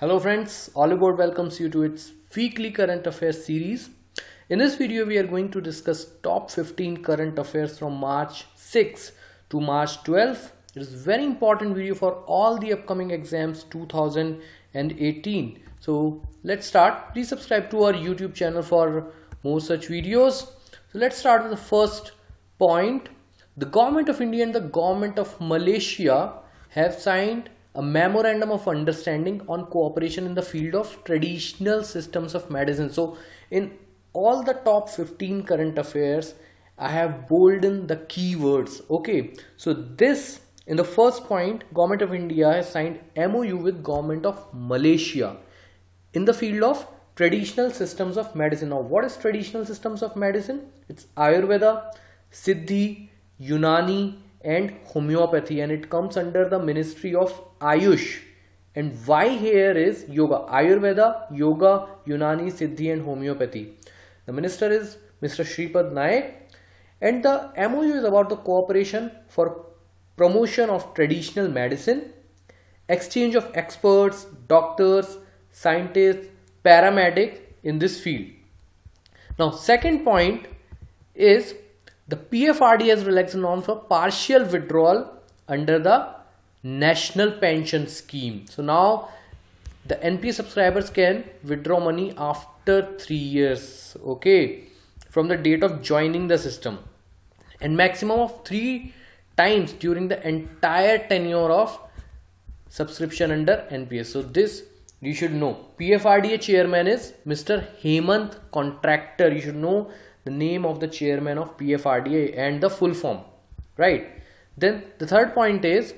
Hello friends, Oliveboard welcomes you to its weekly current affairs series. In this video, we are going to discuss top 15 current affairs from March 6 to March 12. It is a very important video for all the upcoming exams 2018. So let's start. Please subscribe to our YouTube channel for more such videos. So let's start with the first point. The Government of India and the Government of Malaysia have signed a memorandum of understanding on cooperation in the field of traditional systems of medicine. So in all the top 15 current affairs, I have bolded the keywords. Okay, so this in the first point, Government of India has signed MoU with Government of Malaysia in the field of traditional systems of medicine. Now what is traditional systems of medicine? It's Ayurveda, Siddhi, Unnati and homeopathy, and it comes under the Ministry of Ayush. And why here is yoga, Ayurveda, yoga, Unnati, Siddhi and homeopathy. The minister is Mr. Shripad Naik, and the MoU is about the cooperation for promotion of traditional medicine, exchange of experts, doctors, scientists, paramedics in this field. Now second point is the PFRD has relaxed the norm for partial withdrawal under the National Pension Scheme. So now the NP subscribers can withdraw money after 3 years, okay, from the date of joining the system, and maximum of 3 times during the entire tenure of subscription under NPS. So this you should know. PFRDA chairman is Mr. Hemant Contractor. You should know the name of the chairman of PFRDA and the full form, right? Then the third point is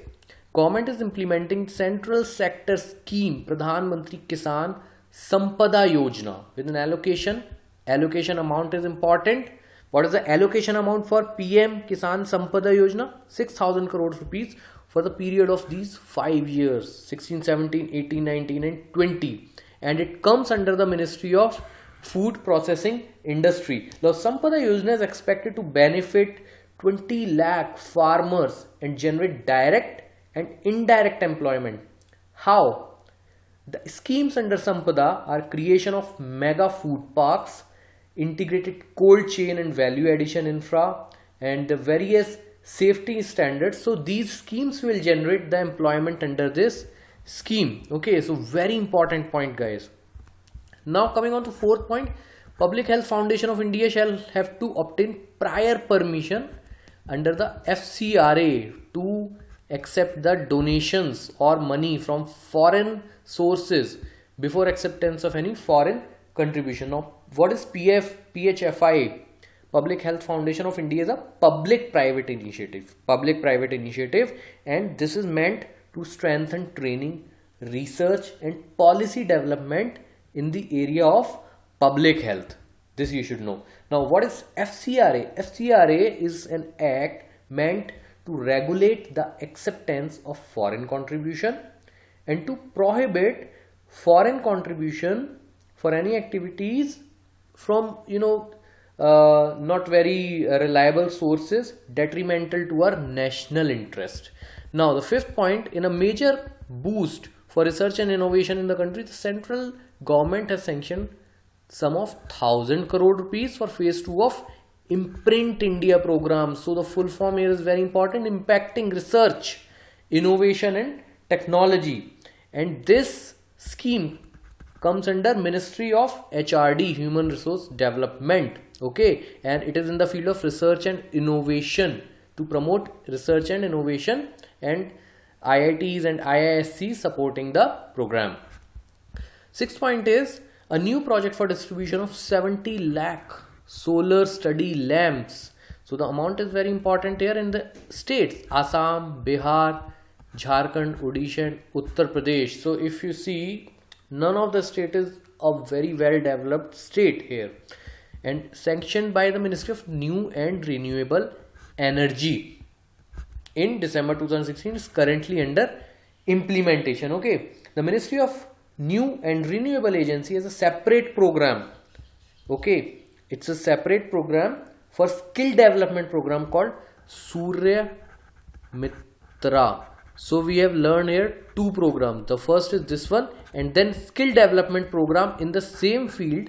government is implementing central sector scheme Pradhan Mantri Kisan Sampada Yojana with an allocation amount is important. What is the allocation amount for PM Kisan Sampada Yojana? 6,000 crores rupees for the period of these 5 years, 16, 17, 18, 19 and 20, and it comes under the Ministry of Food Processing Industry. Now Sampada Yojana is expected to benefit 20 lakh farmers and generate direct and indirect employment. How? The schemes under Sampada are creation of mega food parks, integrated cold chain and value addition infra, and the various safety standards. So these schemes will generate the employment under this scheme. Okay, so very important point, guys. Now coming on to fourth point, Public Health Foundation of India shall have to obtain prior permission under the FCRA to accept the donations or money from foreign sources before acceptance of any foreign contribution. Now what is PHFI? Public Health Foundation of India is a public-private initiative, and this is meant to strengthen training, research and policy development in the area of public health. This you should know. Now what is FCRA? FCRA is an act meant to regulate the acceptance of foreign contribution and to prohibit foreign contribution for any activities from not very reliable sources detrimental to our national interest. Now the fifth point, in a major boost for research and innovation in the country, the central government has sanctioned sum of 1,000 crore rupees for phase 2 of Imprint India program. So the full form here is very important, impacting research, innovation and technology, and this scheme comes under Ministry of HRD, Human Resource Development, okay, and it is in the field of research and innovation to promote research and innovation, and IITs and IISCs supporting the program. Sixth point is a new project for distribution of 70 lakh solar study lamps. So the amount is very important here in the states Assam, Bihar, Jharkhand, Odisha and Uttar Pradesh. So if you see, none of the state is a very well developed state here, and sanctioned by the Ministry of New and Renewable Energy in December 2016, is currently under implementation. Okay, the Ministry of New and Renewable Agency has a separate program. Okay, it's a separate program for skill development program called Surya Mitra. So we have learned here two programs. The first is this one, and then skill development program in the same field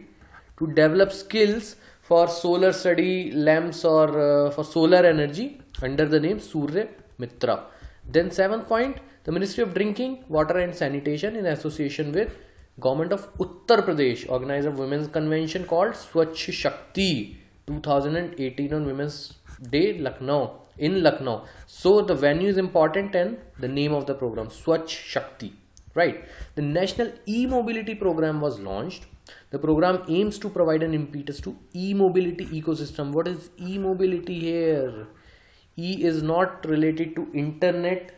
to develop skills for solar study, lamps, or for solar energy under the name Surya Mitra. Then 7th point, the Ministry of Drinking, Water and Sanitation in association with Government of Uttar Pradesh organized a women's convention called Swachh Shakti 2018 on Women's Day, Lucknow. In Lucknow. So the venue is important and the name of the program, Swachh Shakti, right? The National E-Mobility Program was launched. The program aims to provide an impetus to e-mobility ecosystem. What is e-mobility here? E is not related to internet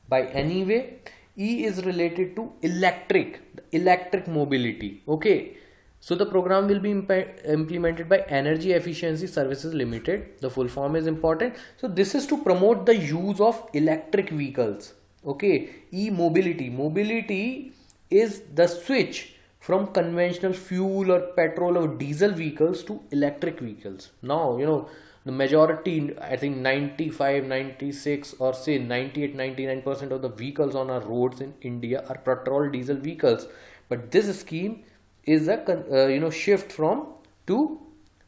by any way. E is related to electric mobility. Okay. So the program will be implemented by Energy Efficiency Services Limited. The full form is important. So this is to promote the use of electric vehicles. Okay, e-mobility. Mobility is the switch from conventional fuel or petrol or diesel vehicles to electric vehicles. Now, you know, the majority, I think 95, 96 or say 98, 99% of the vehicles on our roads in India are petrol diesel vehicles. But this scheme is a shift from to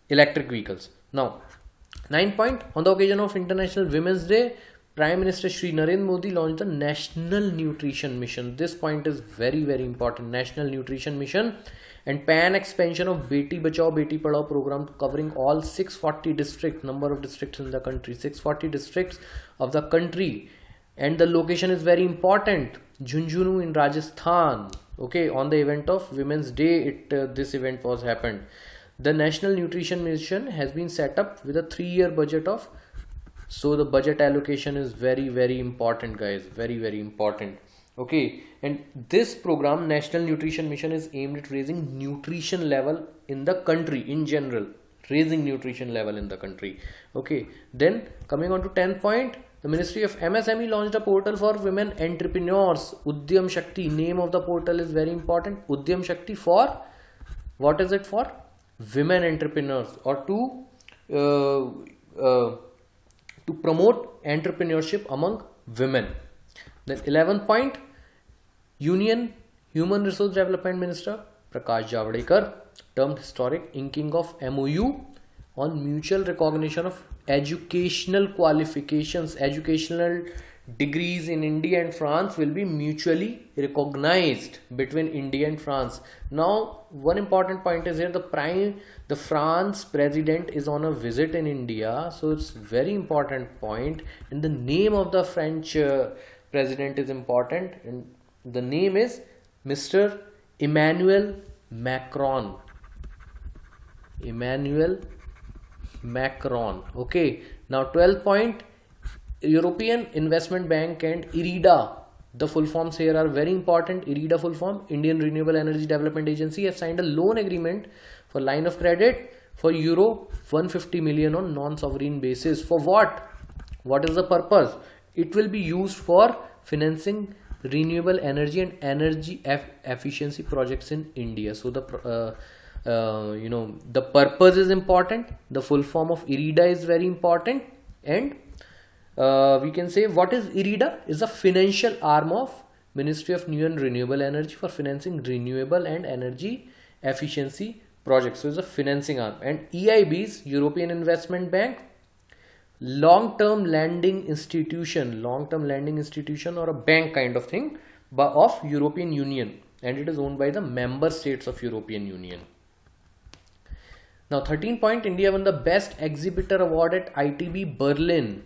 electric vehicles. Now 9th point, on the occasion of International Women's Day, Prime Minister Shri Narendra Modi launched the National Nutrition Mission. This point is very important. National Nutrition Mission and pan expansion of Beti Bachao Beti Padhao program covering all 640 districts, number of districts in the country, 640 districts of the country, and the location is very important, Jhunjhunu in Rajasthan. Okay, on the event of Women's Day, this event was happened. The National Nutrition Mission has been set up with a 3-year budget of, so the budget allocation is very important, guys, very important. Okay, and this program, National Nutrition Mission, is aimed at raising nutrition level in the country in general, raising nutrition level in the country. Okay, then coming on to 10th point, the Ministry of MSME launched a portal for women entrepreneurs, Udyam Shakti. Name of the portal is very important. Udyam Shakti for, what is it for? Women entrepreneurs, or to promote entrepreneurship among women. Then 11th point, Union Human Resource Development Minister Prakash Javadekar termed historic inking of MoU on mutual recognition of educational qualifications. Educational degrees in India and France will be mutually recognized between India and France. Now, one important point is here, the France president is on a visit in India, so it's very important point, and the name of the French president is important, and the name is Mr. Emmanuel Macron. Okay, now 12th point, European Investment Bank and IREDA, the full forms here are very important. IREDA full form, Indian Renewable Energy Development Agency, has signed a loan agreement for line of credit for euro 150 million on non-sovereign basis. For what? What is the purpose? It will be used for financing renewable energy and energy efficiency projects in India. So the the purpose is important. The full form of IREDA is very important, and we can say, what is IREDA? Is a financial arm of Ministry of New and Renewable Energy for financing renewable and energy efficiency projects. So it's a financing arm. And EIB's European Investment Bank, long-term lending institution or a bank kind of thing of European Union, and it is owned by the member states of European Union. Now 13th point, India won the best exhibitor award at ITB Berlin.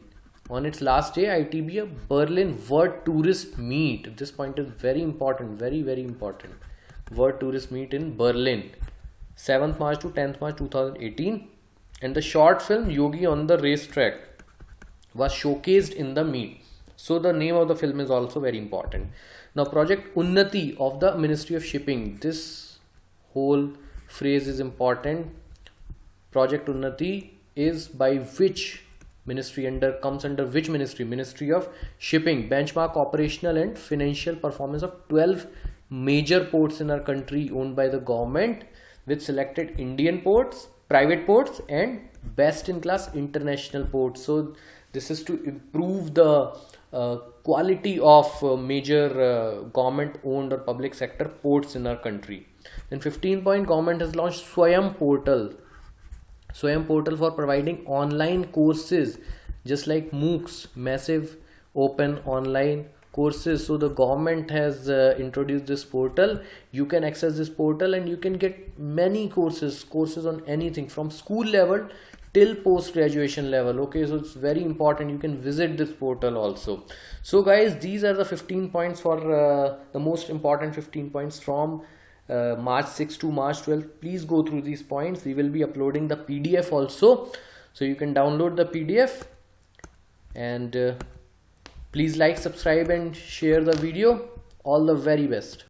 On its last day, ITB Berlin World Tourist Meet. This point is very important, very important. World Tourist Meet in Berlin, 7th March to 10th March 2018. And the short film Yogi on the Racetrack was showcased in the meet. So the name of the film is also very important. Now Project Unnati of the Ministry of Shipping. This whole phrase is important. Project Unnati is by which ministry, comes under which ministry? Ministry of Shipping. Benchmark operational and financial performance of 12 major ports in our country owned by the government, with selected Indian ports, private ports, and best in class international ports. So this is to improve the quality of major government owned or public sector ports in our country. Then 15 point, government has launched SWAYAM portal. SWAYAM portal for providing online courses, just like MOOCs, massive open online courses. So the government has introduced this portal. You can access this portal and you can get many courses on anything from school level till post graduation level. Okay, so it's very important. You can visit this portal also. So guys, these are the 15 points for the most important 15 points from March 6 to March 12. Please go through these points. We will be uploading the PDF also, so you can download the PDF. And please like, subscribe and share the video. All the very best.